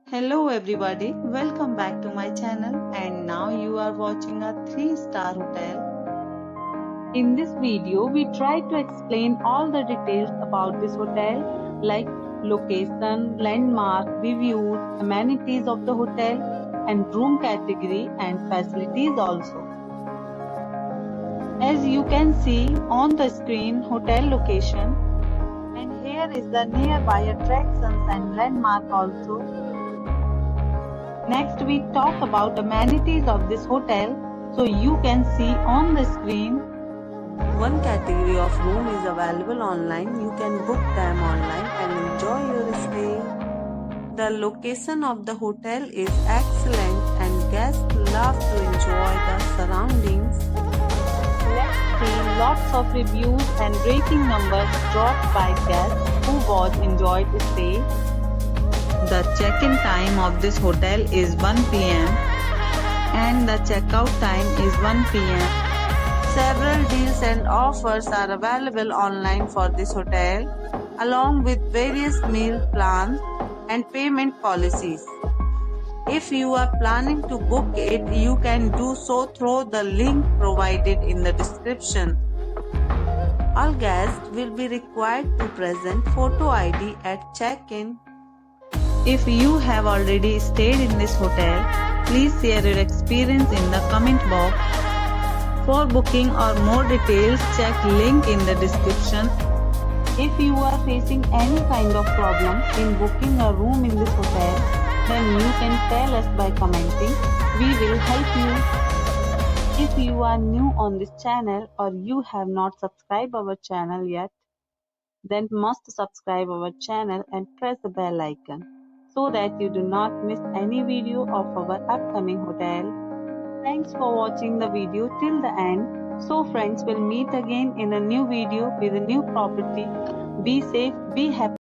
Hello everybody, welcome back to my channel and now you are watching a 3-star hotel. In this video, we try to explain all the details about this hotel like location, landmark, reviews, amenities of the hotel and room category and facilities also. As you can see on the screen, hotel location, and here is the nearby attractions and landmark also. Next we talk about amenities of this hotel. So you can see on the screen. One category of room is available online. You can book them online and enjoy your stay. The location of the hotel is excellent and guests love to enjoy the surroundings. Let's see lots of reviews and rating numbers dropped by guests who was enjoyed stay. The check-in time of this hotel is 1 p.m. and the check-out time is 1 p.m. Several deals and offers are available online for this hotel, along with various meal plans and payment policies. If you are planning to book it, you can do so through the link provided in the description. All guests will be required to present photo ID at check-in. If you have already stayed in this hotel, please share your experience in the comment box. For booking or more details, check link in the description. If you are facing any kind of problem in booking a room in this hotel, then you can tell us by commenting. We will help you. If you are new on this channel or you have not subscribed our channel yet, then must subscribe our channel and press the bell icon, so that you do not miss any video of our upcoming hotel. Thanks for watching the video till the end. So friends, will meet again in a new video with a new property. Be safe, be happy.